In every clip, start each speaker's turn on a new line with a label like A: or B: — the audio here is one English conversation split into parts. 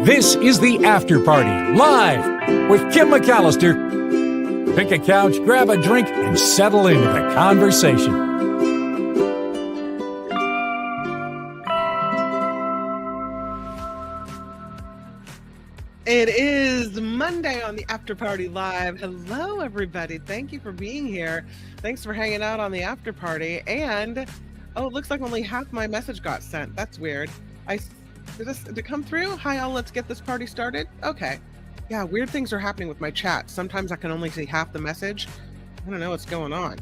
A: This is the After Party, live with Kim McAllister. Pick a couch, grab a drink, and settle into the conversation.
B: It is Monday on the After Party Live. Hello, everybody. Thank you for being here. Thanks for hanging out on the After Party. And, oh, it looks like only half my message got sent. That's weird. Did it come through? Hi, all. Let's get this party started. Okay. Yeah, weird things are happening with my chat. Sometimes I can only see half the message. I don't know what's going on.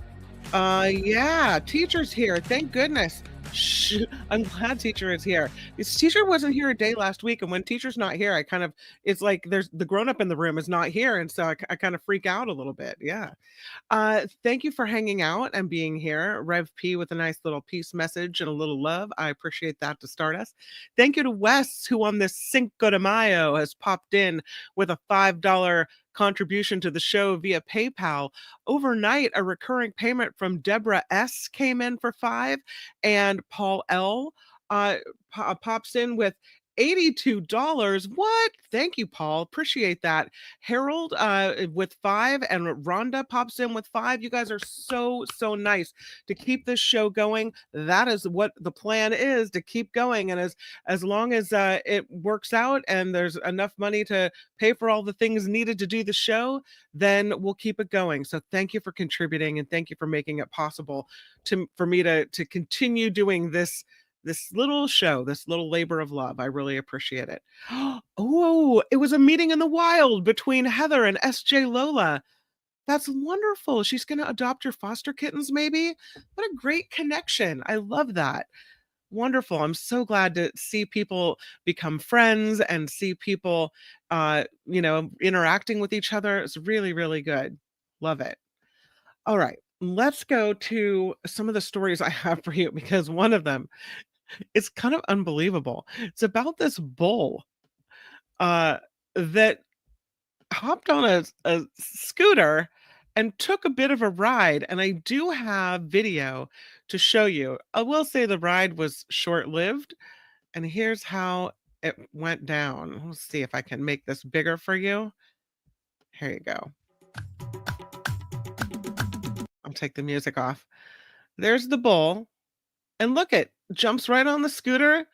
B: Yeah, teacher's here. Thank goodness. Shh, I'm glad teacher is here. This teacher wasn't here a day last week, and when teacher's not here, it's like there's the grown-up in the room is not here, and so I kind of freak out a little bit. Yeah. Thank you for hanging out and being here. Rev P with a nice little peace message and a little love. I appreciate that to start us. Thank you to Wes, who on this Cinco de Mayo has popped in with a $5 contribution to the show via PayPal. Overnight, a recurring payment from Deborah S came in for $5, and Paul L pops in with $82. What? Thank you, Paul. Appreciate that. Harold with $5, and Rhonda pops in with $5. You guys are so nice to keep this show going. That is what the plan is, to keep going. And as long as it works out and there's enough money to pay for all the things needed to do the show, then we'll keep it going. So thank you for contributing, and thank you for making it possible for me to continue doing this little show, this little labor of love. I really appreciate it. Oh, it was a meeting in the wild between Heather and SJ Lola. That's wonderful. She's going to adopt your foster kittens, maybe. What a great connection. I love that. Wonderful. I'm so glad to see people become friends and see people, interacting with each other. It's really, really good. Love it. All right. Let's go to some of the stories I have for you, because one of them, it's kind of unbelievable. It's about this bull that hopped on a scooter and took a bit of a ride. And I do have video to show you. I will say the ride was short-lived. And here's how it went down. Let's see if I can make this bigger for you. Here you go. I'll take the music off. There's the bull. And look, it jumps right on the scooter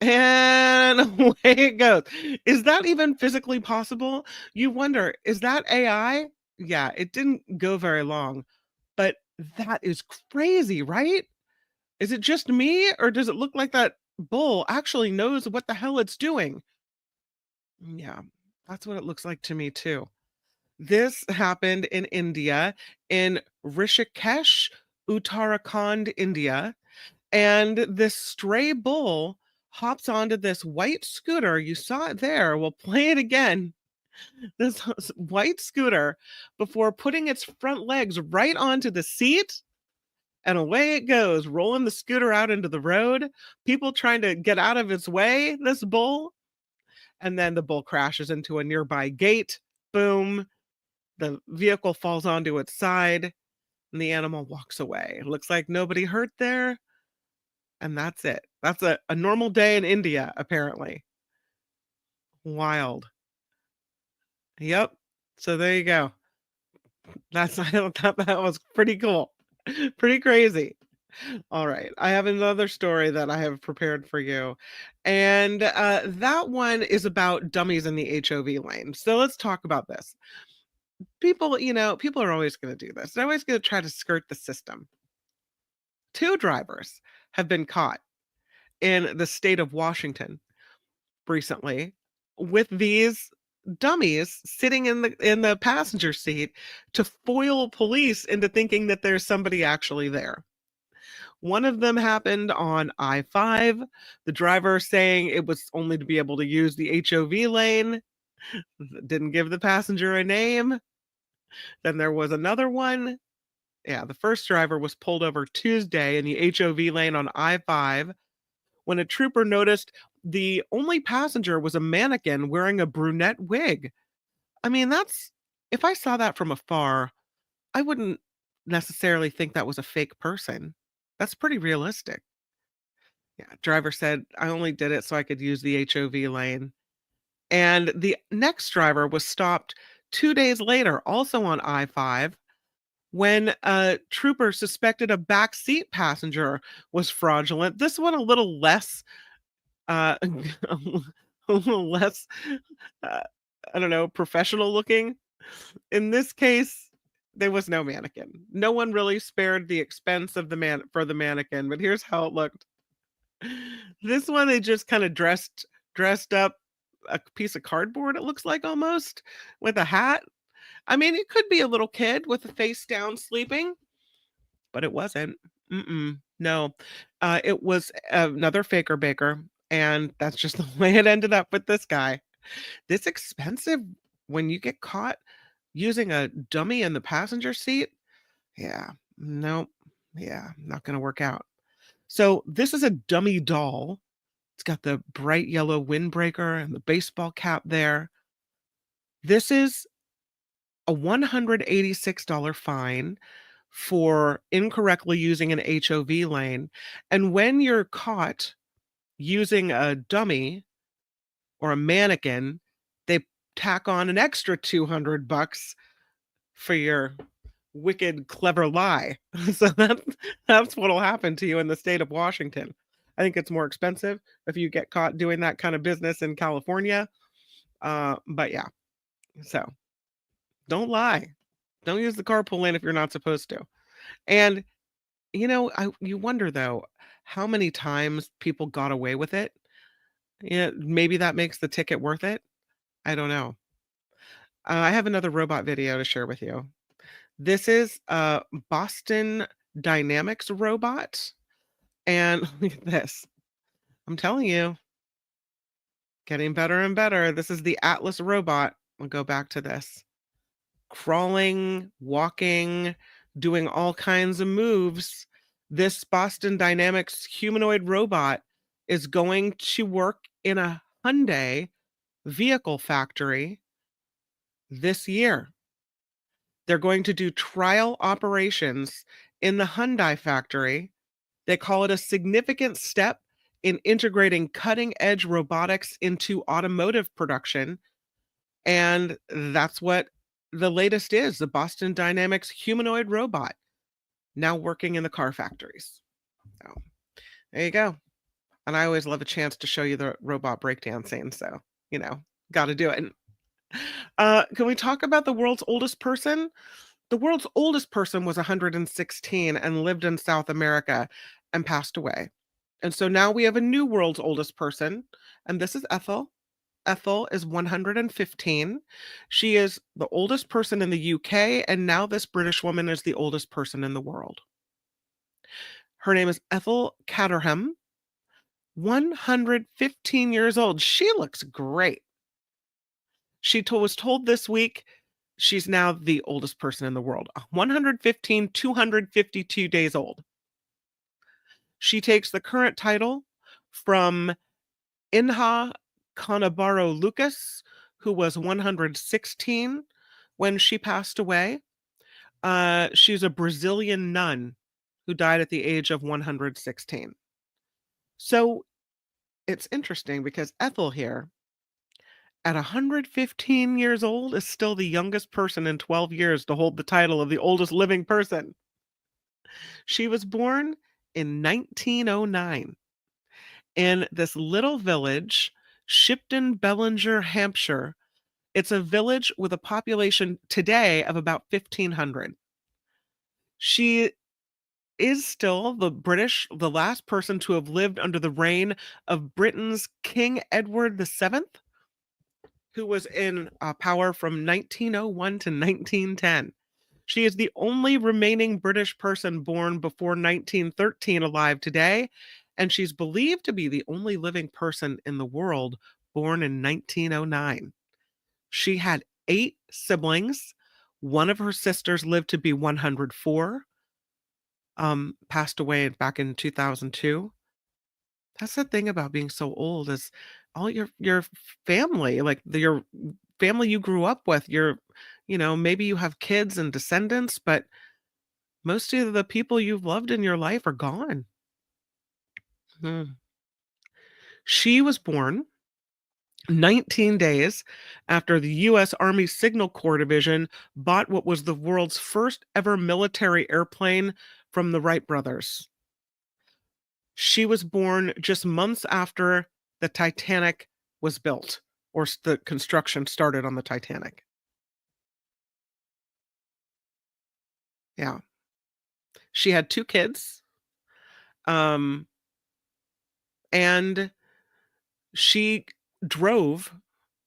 B: and away it goes. Is that even physically possible? You wonder, is that AI? Yeah, it didn't go very long, but that is crazy, right? Is it just me, or does it look like that bull actually knows what the hell it's doing? Yeah, that's what it looks like to me too. This happened in India, in Rishikesh, Uttarakhand, India. And this stray bull hops onto this white scooter. You saw it there. We'll play it again. This white scooter, before putting its front legs right onto the seat, and away it goes, rolling the scooter out into the road. People trying to get out of its way, this bull. And then the bull crashes into a nearby gate. Boom. The vehicle falls onto its side, and the animal walks away. It looks like nobody hurt there. And that's it. That's a normal day in India, apparently. Wild. Yep. So there you go. I thought that was pretty cool. Pretty crazy. All right. I have another story that I have prepared for you. And that one is about dummies in the HOV lane. So let's talk about this. People are always going to do this. They're always going to try to skirt the system. 2 drivers have been caught in the state of Washington recently with these dummies sitting in the passenger seat to foil police into thinking that there's somebody actually there. One of them happened on I-5, the driver saying it was only to be able to use the HOV lane, didn't give the passenger a name. Then there was another one. Yeah, the first driver was pulled over Tuesday in the HOV lane on I-5 when a trooper noticed the only passenger was a mannequin wearing a brunette wig. I mean, if I saw that from afar, I wouldn't necessarily think that was a fake person. That's pretty realistic. Yeah, driver said, I only did it so I could use the HOV lane. And the next driver was stopped 2 days later, also on I-5, when a trooper suspected a backseat passenger was fraudulent. This one a little less, a little less, uh, I don't know, professional looking. In this case, there was no mannequin. No one really spared the expense of the mannequin, but here's how it looked. This one, they just kinda dressed up a piece of cardboard, it looks like almost, with a hat. I mean, it could be a little kid with the face down sleeping, but it wasn't. No. It was another faker baker, and that's just the way it ended up with this guy. This expensive when you get caught using a dummy in the passenger seat, yeah, nope, yeah, not gonna work out. So, this is a dummy doll. It's got the bright yellow windbreaker and the baseball cap there. This is a $186 fine for incorrectly using an HOV lane, and when you're caught using a dummy or a mannequin, they tack on an extra 200 bucks for your wicked clever lie. So that's what'll happen to you in the state of Washington. I think it's more expensive if you get caught doing that kind of business in California. But yeah, so don't lie. Don't use the carpool lane if you're not supposed to. And you wonder though, how many times people got away with it. Yeah, maybe that makes the ticket worth it. I don't know. I have another robot video to share with you. This is a Boston Dynamics robot, and look at this. I'm telling you, getting better and better. This is the Atlas robot. We'll go back to this. Crawling, walking, doing all kinds of moves. This Boston Dynamics humanoid robot is going to work in a Hyundai vehicle factory this year. They're going to do trial operations in the Hyundai factory. They call it a significant step in integrating cutting edge robotics into automotive production. And that's what the latest is, the Boston Dynamics humanoid robot now working in the car factories. So there you go. And I always love a chance to show you the robot breakdancing. So, got to do it. Can we talk about the world's oldest person? The world's oldest person was 116 and lived in South America and passed away. And so now we have a new world's oldest person, and this is Ethel. Ethel is 115. She is the oldest person in the UK, and now this British woman is the oldest person in the world. Her name is Ethel Caterham, 115 years old. She looks great. She was told this week she's now the oldest person in the world. 115, 252 days old. She takes the current title from Inha Canabaro Lucas, who was 116 when she passed away. She's a Brazilian nun who died at the age of 116. So it's interesting because Ethel here, at 115 years old, is still the youngest person in 12 years to hold the title of the oldest living person. She was born in 1909 in this little village, Shipton, Bellinger, Hampshire. It's a village with a population today of about 1,500. She is still the last person to have lived under the reign of Britain's King Edward VII, who was in power from 1901 to 1910. She is the only remaining British person born before 1913 alive today, and she's believed to be the only living person in the world born in 1909. She had 8 siblings. One of her sisters lived to be 104, passed away back in 2002. That's the thing about being so old is all your family, like your family you grew up with, maybe you have kids and descendants, but most of the people you've loved in your life are gone. Hmm. She was born 19 days after the U.S. Army Signal Corps Division bought what was the world's first ever military airplane from the Wright brothers. She was born just months after the Titanic was built, or the construction started on the Titanic. Yeah. She had 2 kids, um, and she drove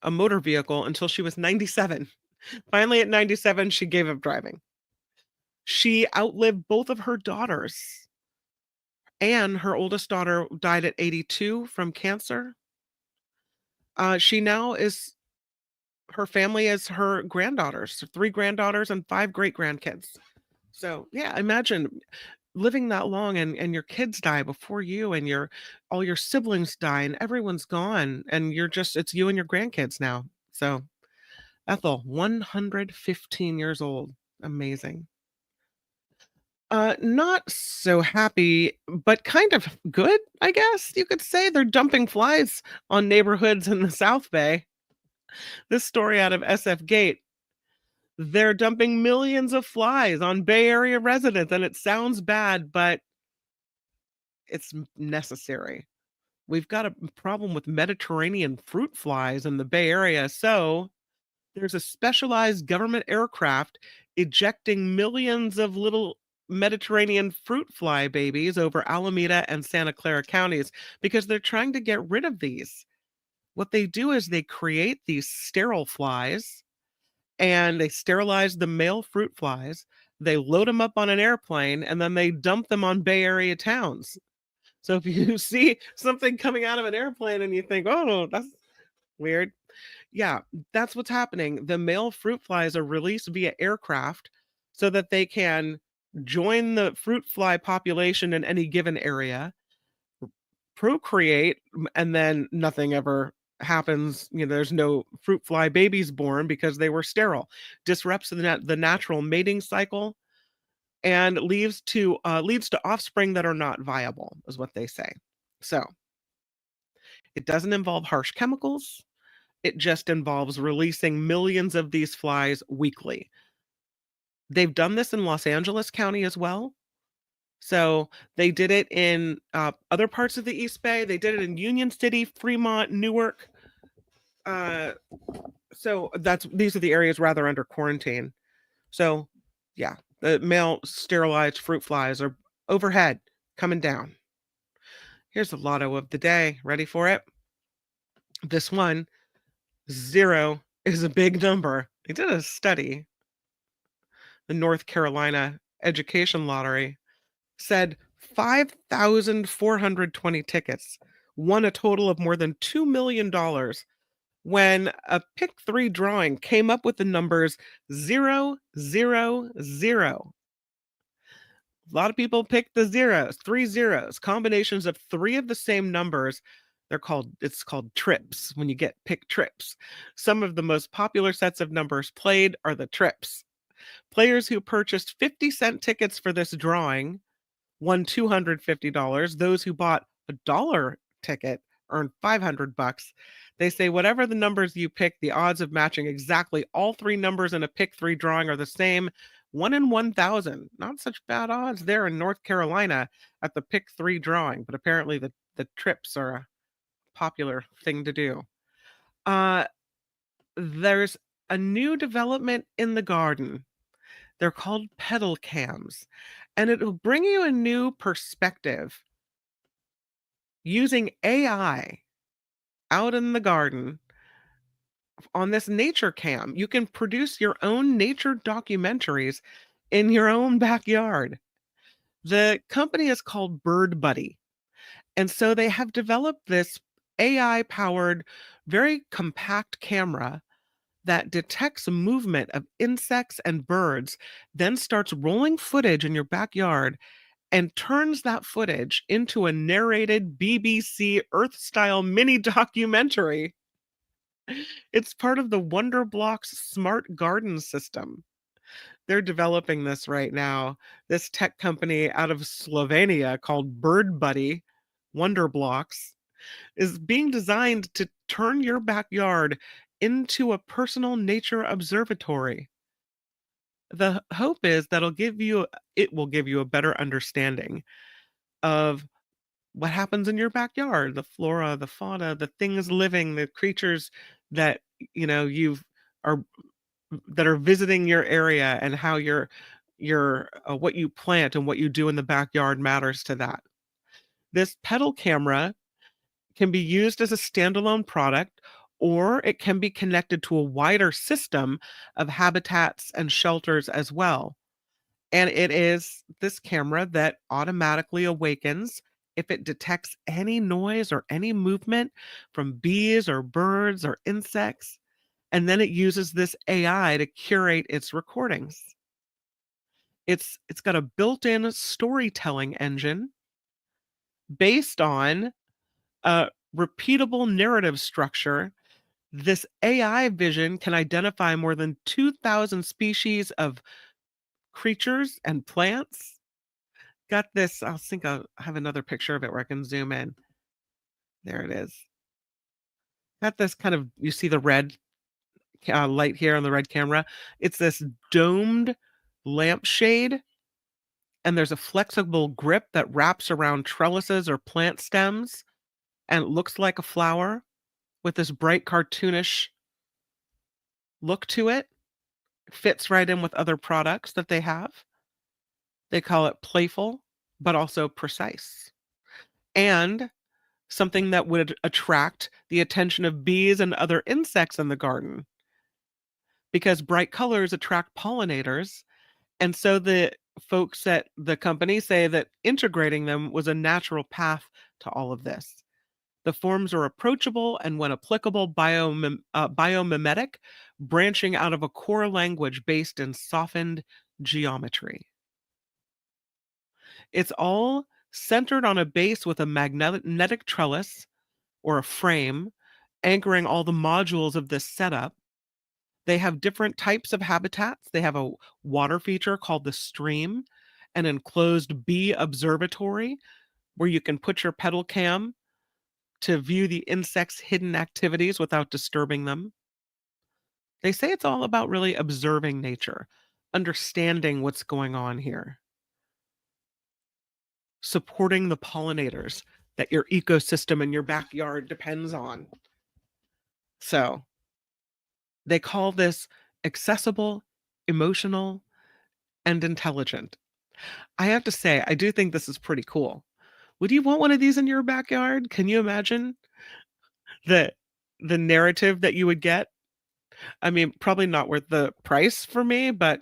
B: a motor vehicle until she was 97. Finally, at 97, she gave up driving. She outlived both of her daughters, and her oldest daughter died at 82 from cancer. She now is her family is her granddaughters, so 3 granddaughters and 5 great-grandkids. So, yeah, imagine living that long and your kids die before you and your all your siblings die and everyone's gone and you're just it's you and your grandkids now. So, Ethel, 115 years old. Amazing. Not so happy, but kind of good, I guess you could say. They're dumping flies on neighborhoods in the South Bay. This story out of SF Gate. They're dumping millions of flies on Bay Area residents, and it sounds bad, but it's necessary. We've got a problem with Mediterranean fruit flies in the Bay Area, so there's a specialized government aircraft ejecting millions of little Mediterranean fruit fly babies over Alameda and Santa Clara counties because they're trying to get rid of these. What they do is they create these sterile flies and they sterilize the male fruit flies. They load them up on an airplane and then they dump them on Bay Area towns. So if you see something coming out of an airplane and you think, oh, that's weird. Yeah, that's what's happening. The male fruit flies are released via aircraft so that they can join the fruit fly population in any given area, procreate, and then nothing ever happens. There's no fruit fly babies born because they were sterile. Disrupts the natural mating cycle and leads to offspring that are not viable, is what they say. So it doesn't involve harsh chemicals. It just involves releasing millions of these flies weekly. They've done this in Los Angeles County as well. So they did it in other parts of the East Bay. They did it in Union City, Fremont, Newark. So these are the areas rather under quarantine. So yeah, the male sterilized fruit flies are overhead coming down. Here's the lotto of the day. Ready for it? This one, 0 is a big number. They did a study. The North Carolina Education Lottery said 5,420 tickets won a total of more than $2 million when a pick 3 drawing came up with the numbers 000. A lot of people pick the zeros, 3 zeros, combinations of 3 of the same numbers. It's called trips when you get pick trips. Some of the most popular sets of numbers played are the trips. Players who purchased 50-cent tickets for this drawing won $250. Those who bought a dollar ticket earned $500. They say whatever the numbers you pick, the odds of matching exactly all 3 numbers in a pick 3 drawing are the same. 1 in 1,000. Not such bad odds there in North Carolina at the pick 3 drawing, but apparently the trips are a popular thing to do. There's a new development in the garden. They're called Petal cams, and it'll bring you a new perspective using AI out in the garden on this nature cam. You can produce your own nature documentaries in your own backyard. The company is called Bird Buddy, and so they have developed this AI-powered, very compact camera that detects movement of insects and birds, then starts rolling footage in your backyard and turns that footage into a narrated BBC Earth-style mini documentary. It's part of the Wonder Blocks smart garden system. They're developing this right now. This tech company out of Slovenia called Bird Buddy, Wonder Blocks, is being designed to turn your backyard into a personal nature observatory. The hope is that it will give you a better understanding of what happens in your backyard, the flora, the fauna, the things living, the creatures that you've are that are visiting your area, and how your what you plant and what you do in the backyard matters to that. This Petal camera can be used as a standalone product, or it can be connected to a wider system of habitats and shelters as well. And it is this camera that automatically awakens if it detects any noise or any movement from bees or birds or insects. And then it uses this AI to curate its recordings. It's got a built-in storytelling engine based on a repeatable narrative structure. This AI vision can identify more than 2,000 species of creatures and plants. Got this. I'll have another picture of it where I can zoom in. There it is. Got this kind of, you see the red light here on the red camera. It's this domed lampshade, and there's a flexible grip that wraps around trellises or plant stems, and it looks like a flower with this bright cartoonish look to it. Fits right in with other products that they have. They call it playful, but also precise. And something that would attract the attention of bees and other insects in the garden, because bright colors attract pollinators. And so the folks at the company say that integrating them was a natural path to all of this. The forms are approachable and, when applicable, biomimetic, branching out of a core language based in softened geometry. It's all centered on a base with a magnetic trellis or a frame anchoring all the modules of this setup. They have different types of habitats. They have a water feature called the stream, an enclosed bee observatory where you can put your Petal cam to view the insects' hidden activities without disturbing them. They say it's all about really observing nature, understanding what's going on here, supporting the pollinators that your ecosystem in your backyard depends on. So they call this accessible, emotional, and intelligent. I have to say, I do think this is pretty cool. Would you want one of these in your backyard? Can you imagine the the narrative that you would get? I mean, probably not worth the price for me, but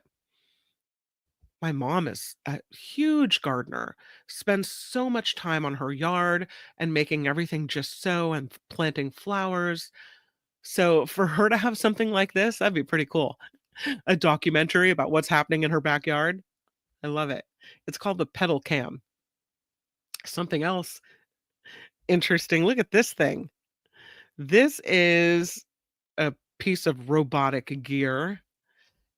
B: my mom is a huge gardener, spends so much time on her yard and making everything just so, and planting flowers. So for her to have something like this, that'd be pretty cool. A documentary about what's happening in her backyard. I love it. It's called the Petal Cam. Something else interesting. Look at this thing. This is a piece of robotic gear.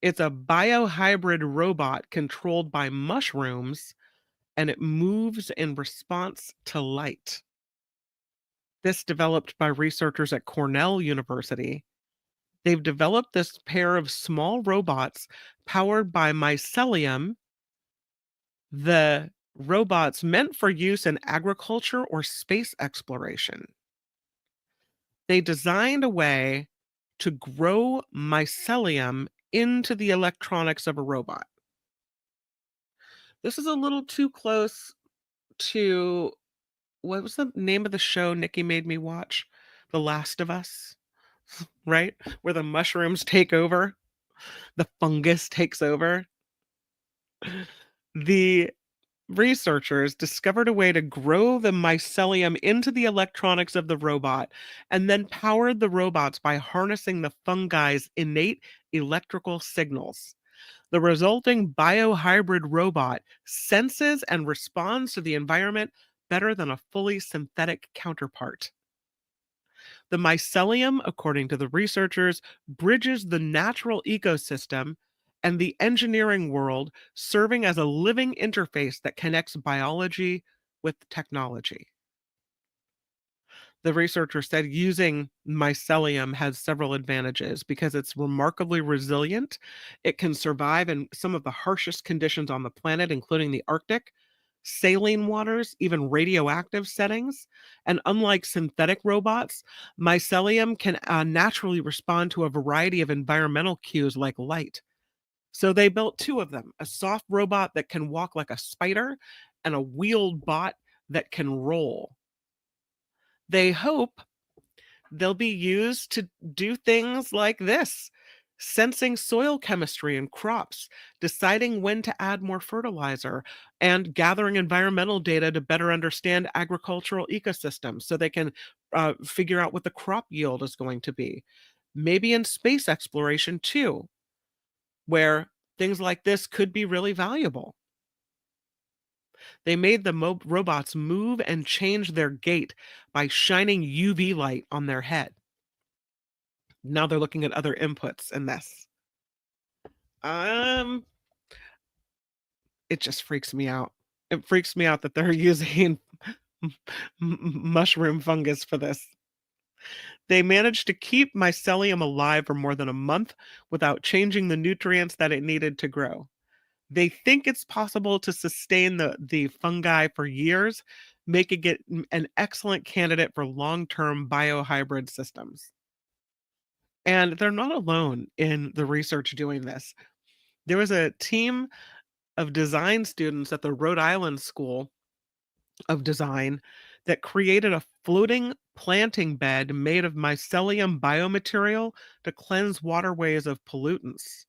B: It's a biohybrid robot controlled by mushrooms, and it moves in response to light. This developed by researchers at Cornell University. They've developed this pair of small robots powered by mycelium. The robots meant for use in agriculture or space exploration. They designed a way to grow mycelium into the electronics of a robot. This is a little too close to, what was the name of the show Nikki made me watch? The Last of Us, right? Where the mushrooms take over, the fungus takes over. The researchers discovered a way to grow the mycelium into the electronics of the robot, and then powered the robots by harnessing the fungi's innate electrical signals. The resulting biohybrid robot senses and responds to the environment better than a fully synthetic counterpart. The mycelium, according to the researchers, bridges the natural ecosystem and the engineering world, serving as a living interface that connects biology with technology. The researcher said using mycelium has several advantages because it's remarkably resilient. It can survive in some of the harshest conditions on the planet, including the Arctic, saline waters, even radioactive settings. And unlike synthetic robots, mycelium can naturally respond to a variety of environmental cues like light. So they built two of them, a soft robot that can walk like a spider and a wheeled bot that can roll. They hope they'll be used to do things like this: sensing soil chemistry in crops, deciding when to add more fertilizer, and gathering environmental data to better understand agricultural ecosystems so they can figure out what the crop yield is going to be. Maybe in space exploration too, where things like this could be really valuable. They made the robots move and change their gait by shining UV light on their head. Now they're looking at other inputs in this. Um, it just freaks me out. It freaks me out that they're using mushroom fungus for this. They managed to keep mycelium alive for more than a month without changing the nutrients that it needed to grow. They think it's possible to sustain the fungi for years, making it an excellent candidate for long-term biohybrid systems. And they're not alone in the research doing this. There was a team of design students at the Rhode Island School of Design that created a floating planting bed made of mycelium biomaterial to cleanse waterways of pollutants.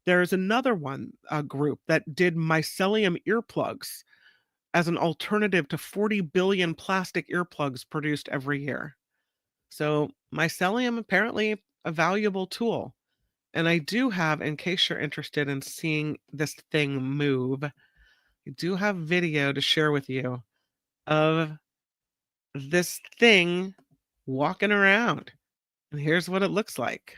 B: There's another one, a group that did mycelium earplugs as an alternative to 40 billion plastic earplugs produced every year. So, mycelium apparently a valuable tool. And I do have, in case you're interested in seeing this thing move, I do have video to share with you of this thing walking around. And here's what it looks like.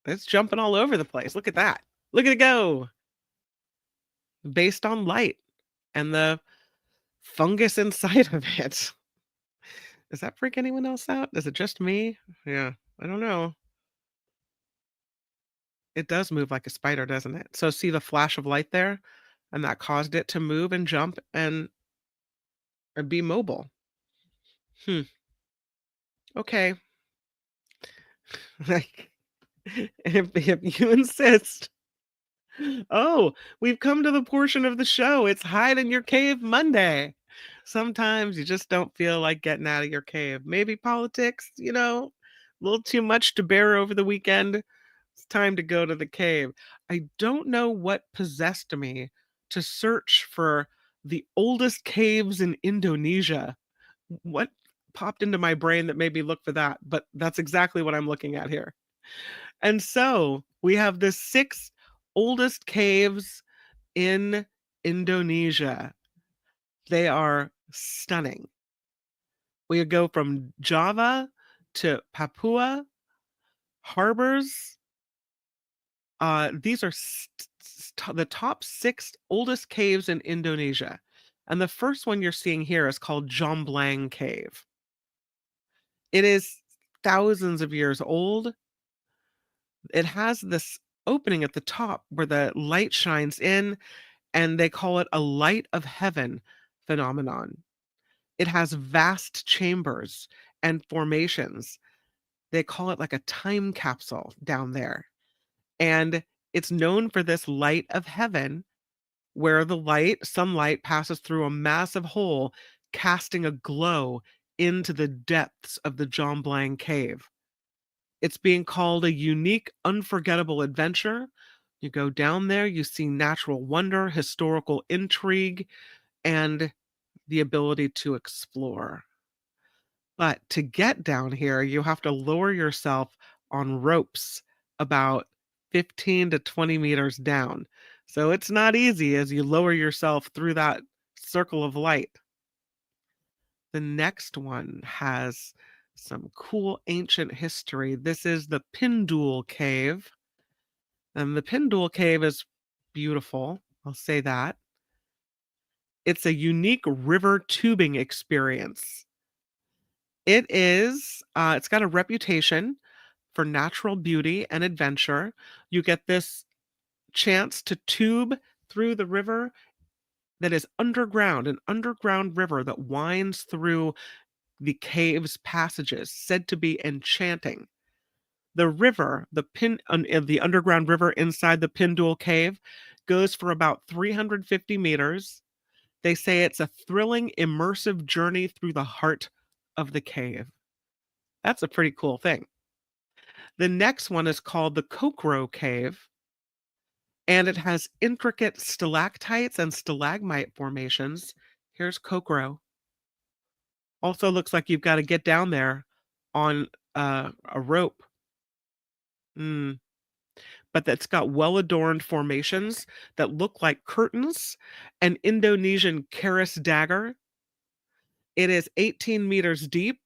B: It's jumping all over the place. Look at that. Look at it go. Based on light and the fungus inside of it. Does that freak anyone else out? Is it just me? Yeah, I don't know. It does move like a spider, doesn't it? So see the flash of light there? And that caused it to move and jump and be mobile. Hmm. Okay. Like, if you insist. Oh, we've come to the portion of the show. It's Hide in Your Cave Monday. Sometimes you just don't feel like getting out of your cave. Maybe politics, a little too much to bear over the weekend. It's time to go to the cave. I don't know what possessed me to search for the oldest caves in Indonesia. What popped into my brain that made me look for that? But that's exactly what I'm looking at here. And so we have the six oldest caves in Indonesia. They are stunning. We go from Java to Papua, harbors. These are the top six oldest caves in Indonesia. And the first one you're seeing here is called Jomblang Cave. It is thousands of years old. It has this opening at the top where the light shines in, and they call it a light of heaven phenomenon. It has vast chambers and formations. They call it like a time capsule down there. And it's known for this light of heaven where sunlight passes through a massive hole, casting a glow into the depths of the Jomblang Cave. It's being called a unique, unforgettable adventure. You go down there, you see natural wonder, historical intrigue, and the ability to explore. But to get down here, you have to lower yourself on ropes about 15 to 20 meters down. So it's not easy as you lower yourself through that circle of light. The next one has some cool ancient history. This is the Pindul Cave. And the Pindul Cave is beautiful. I'll say that. It's a unique river tubing experience. It's got a reputation for natural beauty and adventure. You get this chance to tube through the river that is underground, an underground river that winds through the cave's passages, said to be enchanting. The river, the underground river inside the Pindule Cave, goes for about 350 meters. They say it's a thrilling, immersive journey through the heart of the cave. That's a pretty cool thing. The next one is called the Kokro Cave, and it has intricate stalactites and stalagmite formations. Here's Kokro. Also looks like you've got to get down there on a rope. But that's got well-adorned formations that look like curtains, an Indonesian keris dagger. It is 18 meters deep.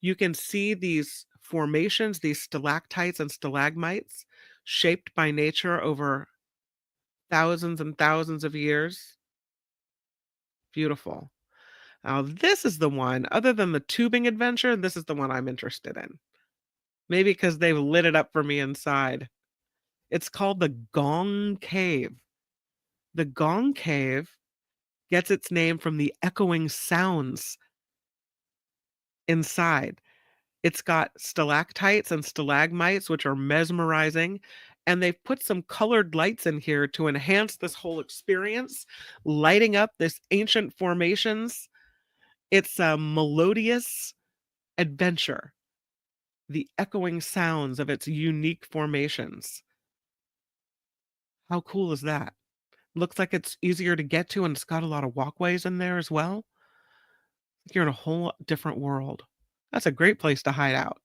B: You can see these formations, these stalactites and stalagmites, shaped by nature over thousands and thousands of years. Beautiful. Now, this is the one, other than the tubing adventure, this is the one I'm interested in. Maybe because they've lit it up for me inside. It's called the Gong Cave. The Gong Cave gets its name from the echoing sounds inside. It's got stalactites and stalagmites, which are mesmerizing, and they've put some colored lights in here to enhance this whole experience, lighting up this ancient formations. It's a melodious adventure, the echoing sounds of its unique formations. How cool is that? Looks like it's easier to get to, and it's got a lot of walkways in there as well. You're in a whole different world. That's a great place to hide out.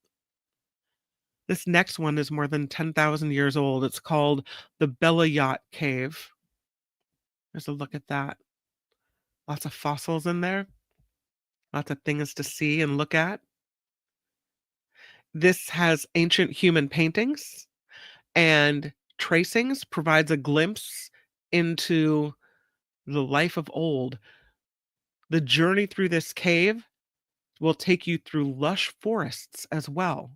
B: This next one is more than 10,000 years old. It's called the Belayat Cave. There's a look at that. Lots of fossils in there. Lots of things to see and look at. This has ancient human paintings and tracings, provides a glimpse into the life of old. The journey through this cave will take you through lush forests as well.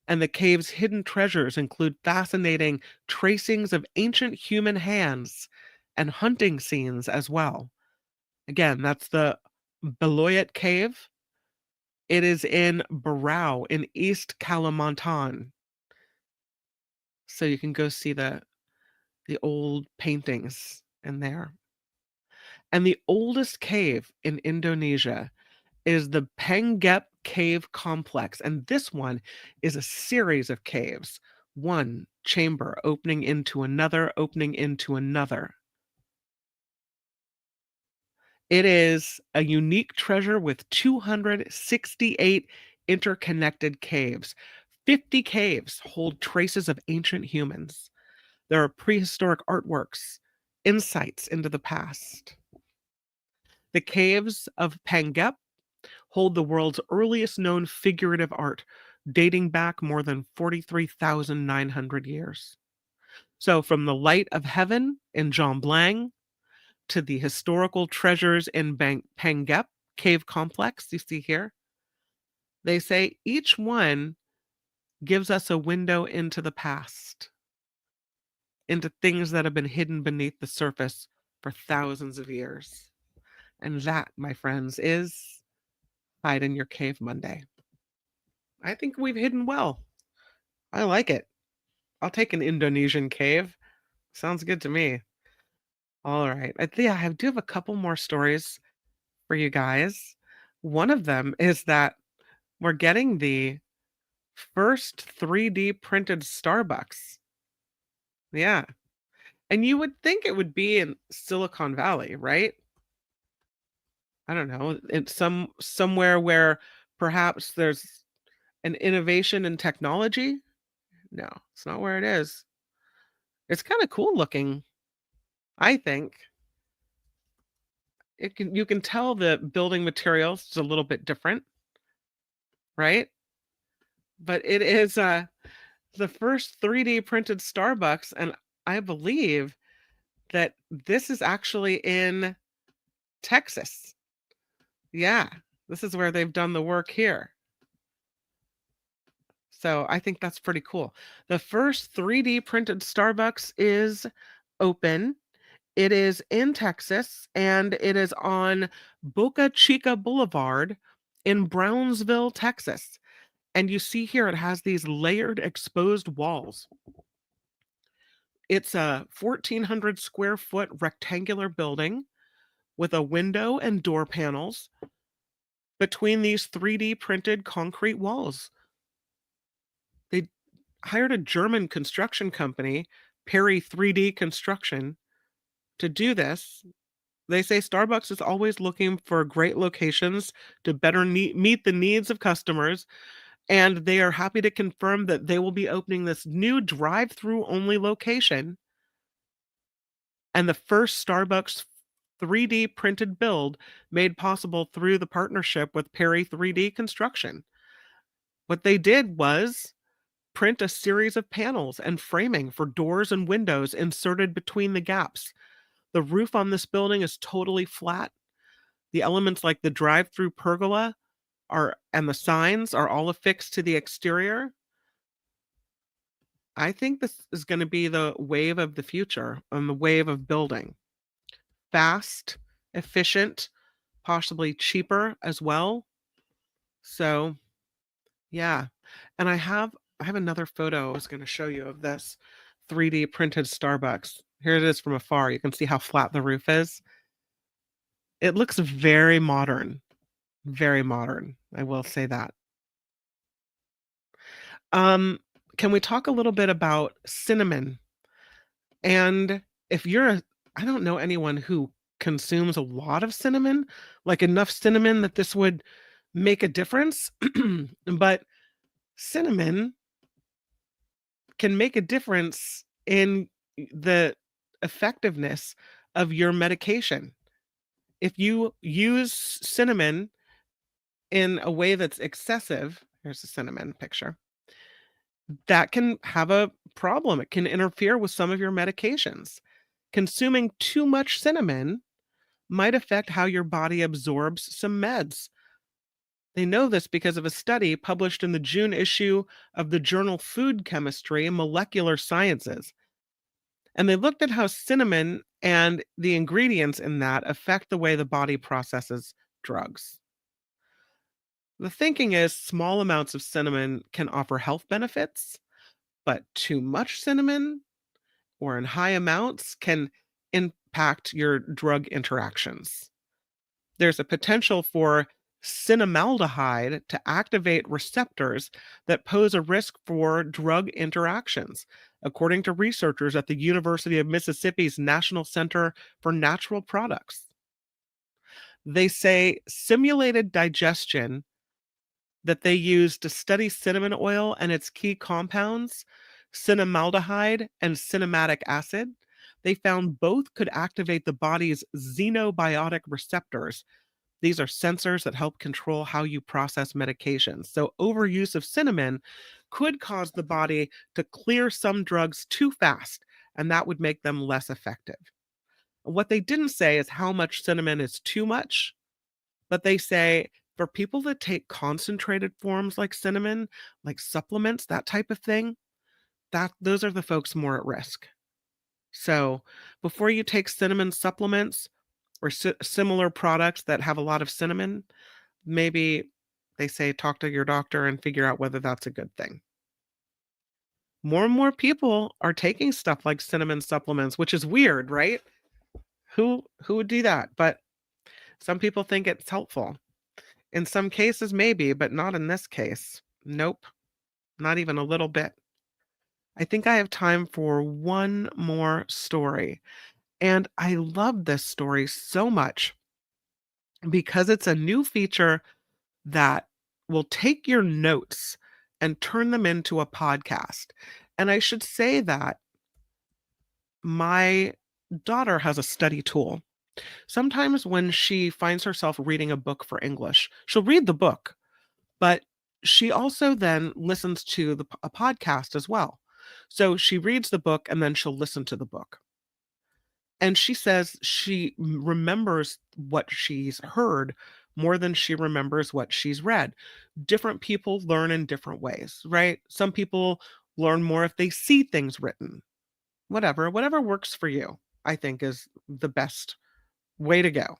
B: And the cave's hidden treasures include fascinating tracings of ancient human hands and hunting scenes as well. Again, that's the Beloyat Cave. It is in Barao in East Kalimantan. So you can go see the old paintings in there. And the oldest cave in Indonesia is the Penggep Cave Complex. And this one is a series of caves, one chamber opening into another, opening into another. It is a unique treasure with 268 interconnected caves. 50 caves hold traces of ancient humans. There are prehistoric artworks, insights into the past. The caves of Penggep hold the world's earliest known figurative art, dating back more than 43,900 years. So, from the light of heaven in Jomblang to the historical treasures in Penggep Cave Complex, you see here, they say each one gives us a window into the past, into things that have been hidden beneath the surface for thousands of years. And that, my friends, is Hide in Your Cave Monday. I think we've hidden well. I like it. I'll take an Indonesian cave. Sounds good to me. All right. I do have a couple more stories for you guys. One of them is that we're getting the first 3D printed Starbucks. Yeah. And you would think it would be in Silicon Valley, right? I don't know. It's somewhere where perhaps there's an innovation in technology. No, it's not where it is. It's kind of cool looking, I think. You can tell the building materials is a little bit different, right? But it is the first 3D printed Starbucks, and I believe that this is actually in Texas. Yeah, this is where they've done the work here. So I think that's pretty cool. The first 3D printed Starbucks is open. It is in Texas, and it is on Boca Chica Boulevard in Brownsville, Texas. And you see here it has these layered exposed walls. It's a 1,400 square foot rectangular building with a window and door panels between these 3D printed concrete walls. They hired a German construction company, Perry 3D Construction, to do this. They say Starbucks is always looking for great locations to better meet the needs of customers, and they are happy to confirm that they will be opening this new drive-through only location and the first Starbucks 3D printed build made possible through the partnership with Perry 3D Construction. What they did was print a series of panels and framing for doors and windows inserted between the gaps. The roof on this building is totally flat. The elements like the drive-through pergola and the signs are all affixed to the exterior. I think this is going to be the wave of the future and the wave of building. Fast, efficient, possibly cheaper as well. So, yeah. And I have another photo I was going to show you of this 3D printed Starbucks. Here it is from afar. You can see how flat the roof is. It looks very modern. Very modern. I will say that. Um, can we talk a little bit about cinnamon? And if I don't know anyone who consumes a lot of cinnamon, like enough cinnamon that this would make a difference. But cinnamon can make a difference in the effectiveness of your medication. If you use cinnamon in a way that's excessive, here's a cinnamon picture, that can have a problem. It can interfere with some of your medications. Consuming too much cinnamon might affect how your body absorbs some meds. They know this because of a study published in the June issue of the journal Food Chemistry and Molecular Sciences. And they looked at how cinnamon and the ingredients in that affect the way the body processes drugs. The thinking is small amounts of cinnamon can offer health benefits, but too much cinnamon or in high amounts can impact your drug interactions. There's a potential for cinnamaldehyde to activate receptors that pose a risk for drug interactions, according to researchers at the University of Mississippi's National Center for Natural Products. They say simulated digestion that they used to study cinnamon oil and its key compounds, cinnamaldehyde and cinnamic acid, they found both could activate the body's xenobiotic receptors. These are sensors that help control how you process medications. So, overuse of cinnamon could cause the body to clear some drugs too fast, and that would make them less effective. What they didn't say is how much cinnamon is too much, but they say for people that take concentrated forms like cinnamon, like supplements, that type of thing, those are the folks more at risk. So, before you take cinnamon supplements or similar products that have a lot of cinnamon, maybe they say talk to your doctor and figure out whether that's a good thing. More and more people are taking stuff like cinnamon supplements, which is weird, right? Who would do that? But some people think it's helpful. In some cases, maybe, but not in this case. Nope, not even a little bit. I think I have time for one more story. And I love this story so much because it's a new feature that will take your notes and turn them into a podcast. And I should say that my daughter has a study tool. Sometimes when she finds herself reading a book for English, she'll read the book, but she also then listens to a podcast as well. So she reads the book and then she'll listen to the book. And she says she remembers what she's heard more than she remembers what she's read. Different people learn in different ways, right? Some people learn more if they see things written. Whatever works for you, I think is the best way to go.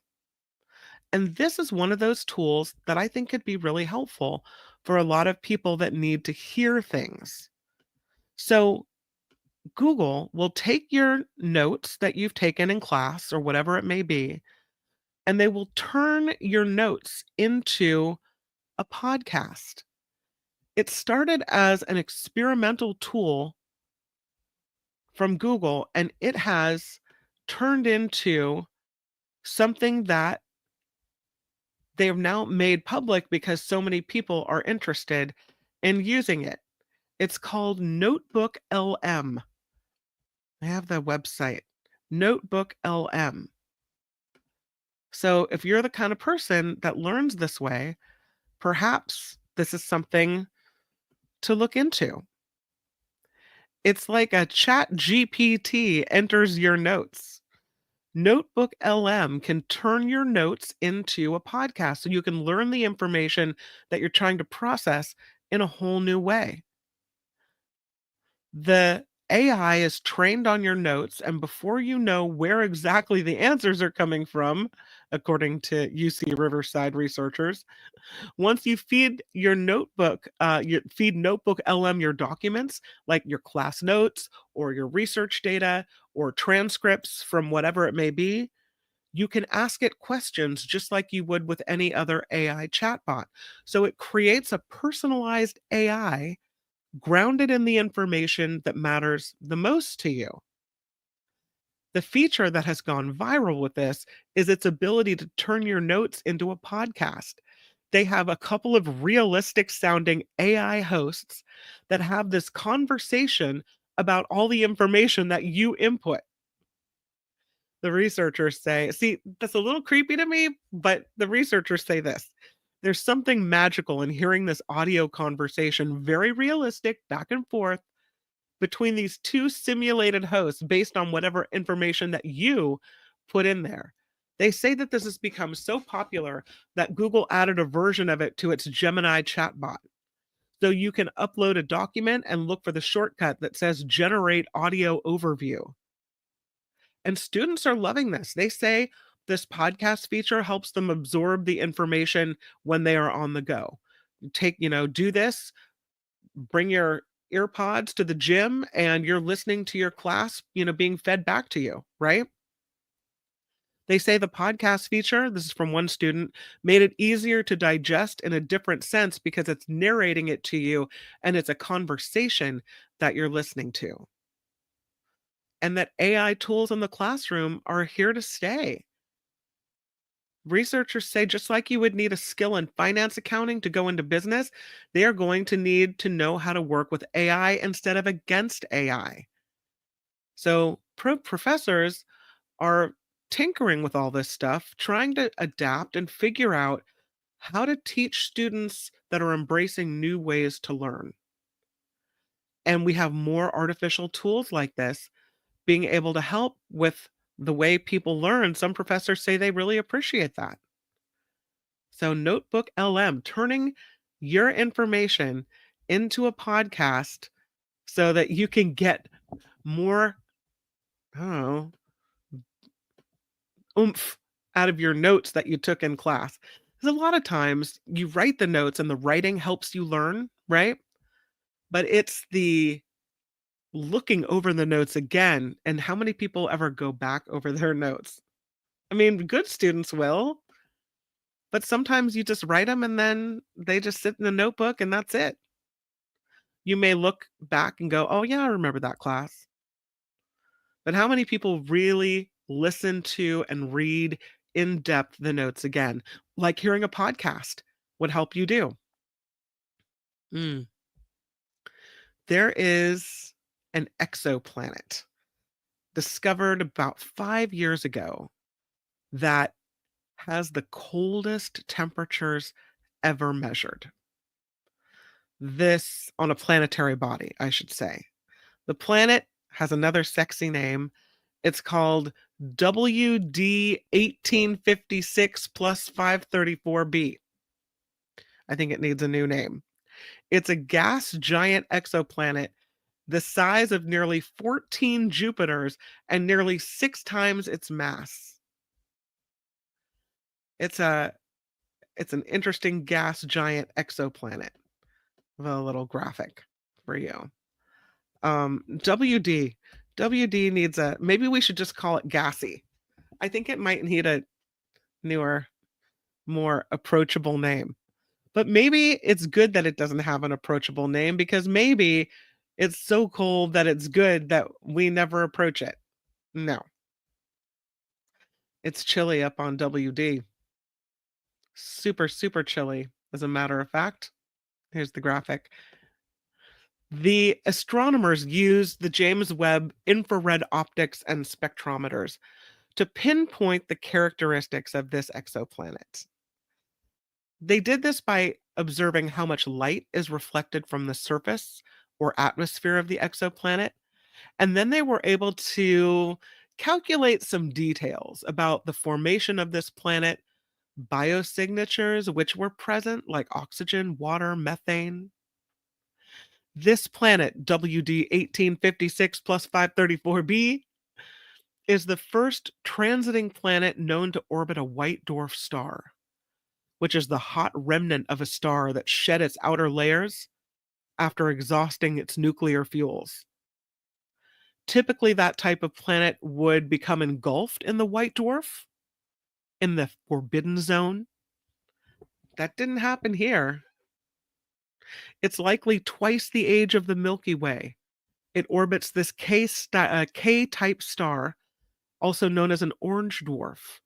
B: And this is one of those tools that I think could be really helpful for a lot of people that need to hear things. So, Google will take your notes that you've taken in class or whatever it may be, and they will turn your notes into a podcast. It started as an experimental tool from Google, and it has turned into something that they have now made public because so many people are interested in using it. It's called Notebook LM. I have the website, Notebook LM. So if you're the kind of person that learns this way, perhaps this is something to look into. It's like a chat GPT enters your notes. Notebook LM can turn your notes into a podcast so you can learn the information that you're trying to process in a whole new way. The AI is trained on your notes, and before you know where exactly the answers are coming from, according to UC Riverside researchers, once you feed your notebook, you feed Notebook LM your documents, like your class notes or your research data or transcripts from whatever it may be, you can ask it questions just like you would with any other AI chatbot. So it creates a personalized AI grounded in the information that matters the most to you. The feature that has gone viral with this is its ability to turn your notes into a podcast. They have a couple of realistic sounding AI hosts that have this conversation about all the information that you input. The researchers say, see, that's a little creepy to me, but the researchers say this. There's something magical in hearing this audio conversation, very realistic, back and forth between these two simulated hosts based on whatever information that you put in there. They say that this has become so popular that Google added a version of it to its Gemini chatbot. So you can upload a document and look for the shortcut that says generate audio overview. And students are loving this. They say this podcast feature helps them absorb the information when they are on the go. Do this, bring your earpods to the gym and you're listening to your class, being fed back to you, right? They say the podcast feature, this is from one student, made it easier to digest in a different sense because it's narrating it to you and it's a conversation that you're listening to. And that AI tools in the classroom are here to stay. Researchers say just like you would need a skill in finance accounting to go into business, they are going to need to know how to work with AI instead of against AI. So professors are tinkering with all this stuff, trying to adapt and figure out how to teach students that are embracing new ways to learn. And we have more artificial tools like this being able to help with the way people learn. Some professors say they really appreciate that. So, Notebook LM, turning your information into a podcast so that you can get more, I don't know, oomph out of your notes that you took in class. Because a lot of times you write the notes and the writing helps you learn, right? But it's the looking over the notes again. And how many people ever go back over their notes? I mean, good students will, but sometimes you just write them and then they just sit in the notebook and that's it. You may look back and go, "Oh, yeah, I remember that class." But how many people really listen to and read in depth the notes again, like hearing a podcast would help you do? Mm. There is an exoplanet discovered about 5 years ago that has the coldest temperatures ever measured. This on a planetary body, I should say. The planet has another sexy name. It's called WD 1856 plus 534b. I think it needs a new name. It's a gas giant exoplanet the size of nearly 14 Jupiters and nearly 6 times its mass. It's an interesting gas giant exoplanet. With a little graphic for you. WD. WD needs maybe we should just call it gassy. I think it might need a newer, more approachable name. But maybe it's good that it doesn't have an approachable name because maybe it's so cold that it's good that we never approach it. No. It's chilly up on WD. Super, super chilly, as a matter of fact. Here's the graphic. The astronomers used the James Webb infrared optics and spectrometers to pinpoint the characteristics of this exoplanet. They did this by observing how much light is reflected from the surface or atmosphere of the exoplanet, and then they were able to calculate some details about the formation of this planet, biosignatures which were present, like oxygen, water, methane. This planet, WD 1856 plus 534b, is the first transiting planet known to orbit a white dwarf star, which is the hot remnant of a star that shed its outer layers after exhausting its nuclear fuels. Typically, that type of planet would become engulfed in the white dwarf, in the forbidden zone. That didn't happen here. It's likely twice the age of the Milky Way. It orbits this K-type star, also known as an orange dwarf.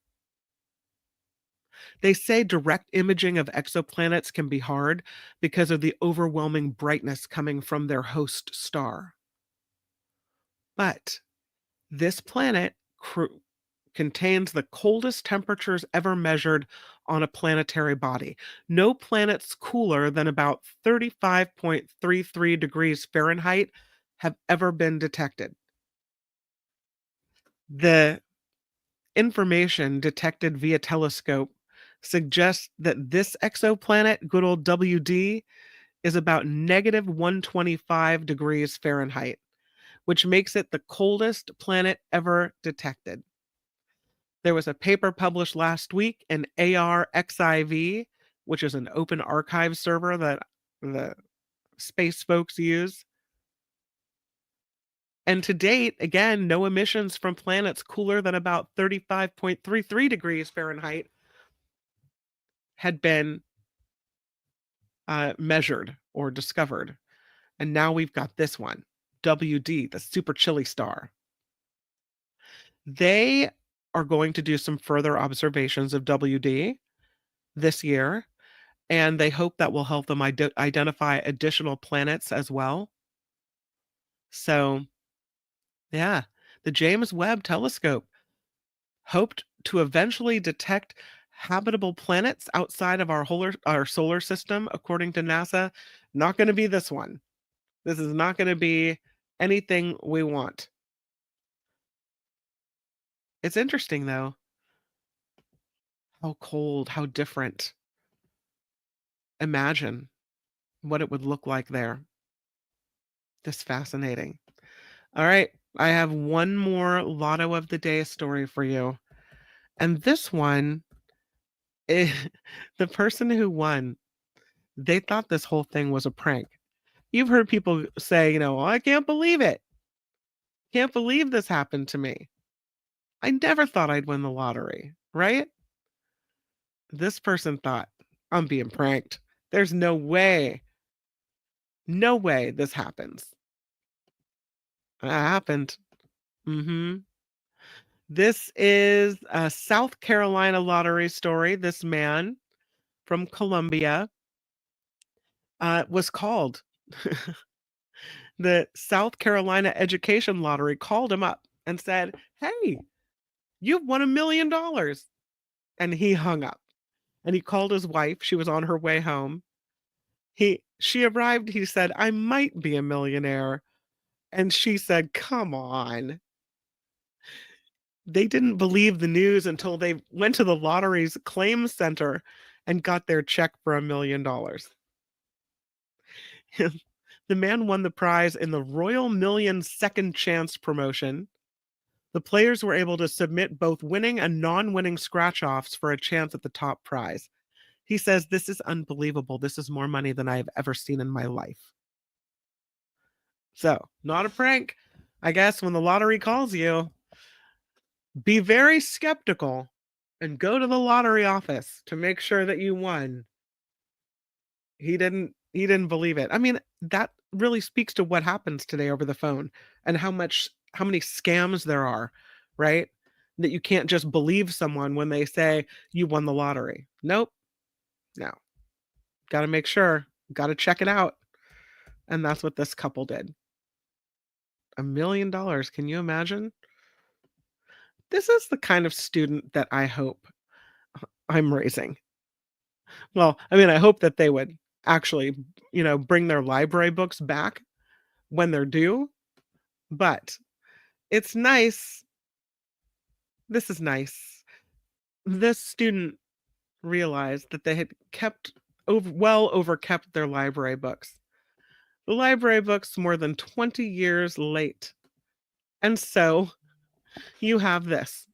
B: They say direct imaging of exoplanets can be hard because of the overwhelming brightness coming from their host star. But this planet contains the coldest temperatures ever measured on a planetary body. No planets cooler than about 35.33 degrees Fahrenheit have ever been detected. The information detected via telescope suggests that this exoplanet, good old WD, is about negative 125 degrees Fahrenheit, which makes it the coldest planet ever detected. There was a paper published last week in ARXIV, which is an open archive server that the space folks use. And to date, again, no emissions from planets cooler than about 35.33 degrees Fahrenheit had been measured or discovered. And now we've got this one, WD, the super chilly star. They are going to do some further observations of WD this year, and they hope that will help them identify additional planets as well. So, yeah, the James Webb Telescope hoped to eventually detect habitable planets outside of our solar system, according to NASA. Not going to be this one. This is not going to be anything we want. It's interesting, though. How cold, how different. Imagine what it would look like there. Just fascinating. All right, I have one more Lotto of the Day story for you. And this one, the person who won, they thought this whole thing was a prank. You've heard people say, "Oh, I can't believe it. Can't believe this happened to me. I never thought I'd win the lottery," right? This person thought, "I'm being pranked. There's no way this happens." That happened. This is a South Carolina lottery story. This man from Columbia was called. The South Carolina Education Lottery called him up and said, "Hey, you've won $1 million." And he hung up. And he called his wife. She was on her way home. She arrived. He said, "I might be a millionaire." And she said, "Come on." They didn't believe the news until they went to the lottery's claims center and got their check for $1 million. The man won the prize in the Royal Million Second Chance promotion. The players were able to submit both winning and non-winning scratch-offs for a chance at the top prize. He says, "This is unbelievable. This is more money than I have ever seen in my life." So, not a prank. I guess when the lottery calls you, be very skeptical and go to the lottery office to make sure that you won. He didn't believe it. I mean, that really speaks to what happens today over the phone and how many scams there are, right? That you can't just believe someone when they say you won the lottery. Nope. No. Got to make sure. Got to check it out. And that's what this couple did. $1 million. Can you imagine? This is the kind of student that I hope I'm raising. Well, I mean, I hope that they would actually, bring their library books back when they're due, but it's nice. This is nice. This student realized that they had overkept their library books. The library books more than 20 years late. And so you have this.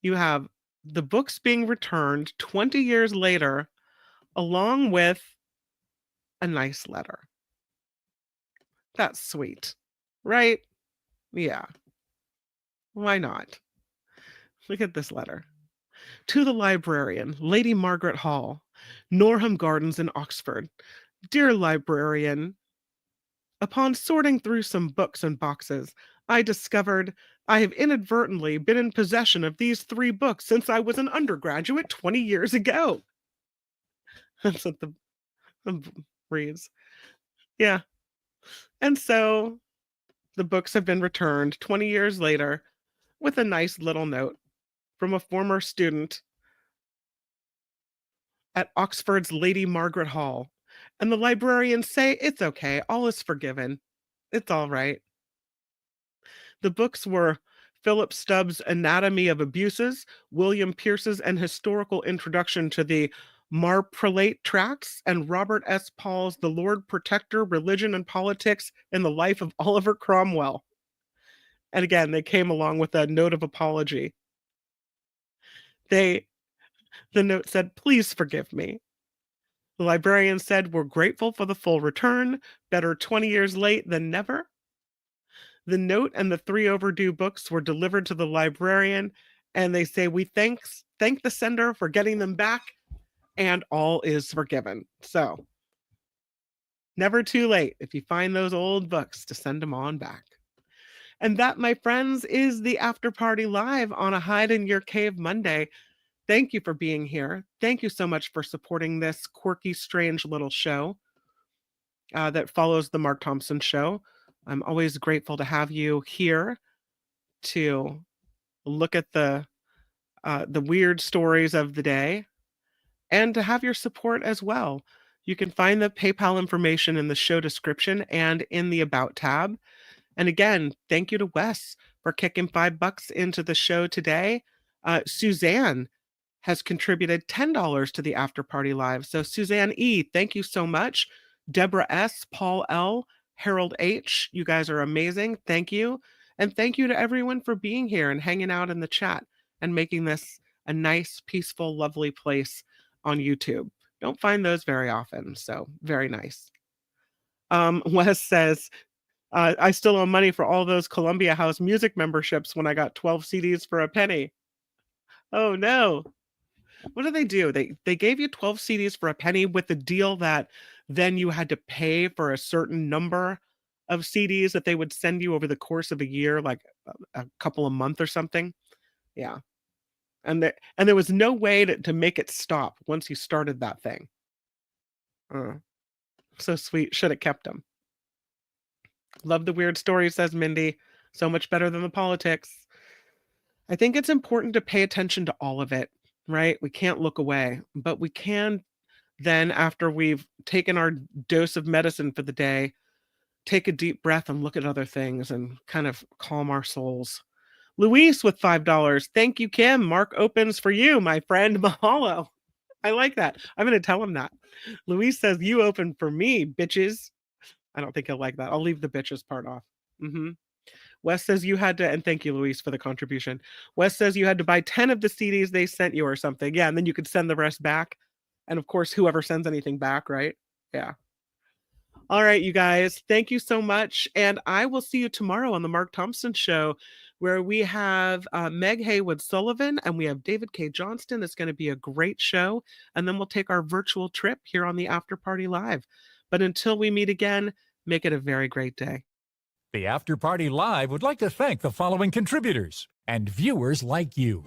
B: You have the books being returned 20 years later, along with a nice letter. That's sweet, right? Yeah. Why not? Look at this letter. To the librarian, Lady Margaret Hall, Norham Gardens in Oxford. Dear librarian, upon sorting through some books and boxes, I discovered I have inadvertently been in possession of these 3 books since I was an undergraduate 20 years ago. That's what the reads. Yeah. And so the books have been returned 20 years later with a nice little note from a former student at Oxford's Lady Margaret Hall. And the librarians say, "It's okay, all is forgiven. It's all right." The books were Philip Stubbs' Anatomy of Abuses, William Pierce's An Historical Introduction to the Marprelate Tracts, and Robert S. Paul's The Lord Protector, Religion and Politics in the Life of Oliver Cromwell. And again, they came along with a note of apology. The note said, "Please forgive me." The librarian said, "We're grateful for the full return. Better 20 years late than never." The note and the 3 overdue books were delivered to the librarian, and they say, "We thank the sender for getting them back, and all is forgiven." So, never too late if you find those old books to send them on back. And that, my friends, is the After Party Live on a Hide in Your Cave Monday. Thank you for being here. Thank you so much for supporting this quirky, strange little show that follows the Mark Thompson Show. I'm always grateful to have you here to look at the weird stories of the day and to have your support as well. You can find the PayPal information in the show description and in the About tab. And again, thank you to Wes for kicking $5 into the show today. Suzanne has contributed $10 to the After Party Live. So Suzanne E., thank you so much. Deborah S., Paul L., Harold H., you guys are amazing. Thank you. And thank you to everyone for being here and hanging out in the chat and making this a nice, peaceful, lovely place on YouTube. Don't find those very often, so very nice. Wes says, I still owe money for all those Columbia House music memberships when I got 12 CDs for a penny. Oh no. What do? They gave you 12 CDs for a penny with the deal that then you had to pay for a certain number of CDs that they would send you over the course of a year, like a couple a month or something. Yeah. And there was no way to make it stop once you started that thing. So sweet. Should have kept them. Love the weird story, says Mindy. So much better than the politics. I think it's important to pay attention to all of it, right? We can't look away, but we can then, after we've taken our dose of medicine for the day, take a deep breath and look at other things and kind of calm our souls. Luis with $5. Thank you, Kim. Mark opens for you, my friend. Mahalo. I like that. I'm going to tell him that. Luis says, you open for me, bitches. I don't think he'll like that. I'll leave the bitches part off. Wes says you had to, and thank you, Luis, for the contribution. Wes says you had to buy 10 of the CDs they sent you or something. Yeah, and then you could send the rest back. And of course, whoever sends anything back, right? Yeah. All right, you guys, thank you so much. And I will see you tomorrow on the Mark Thompson Show, where we have Meg Haywood Sullivan and we have David K. Johnston. It's going to be a great show. And then we'll take our virtual trip here on the After Party Live. But until we meet again, make it a very great day.
A: The After Party Live would like to thank the following contributors and viewers like you.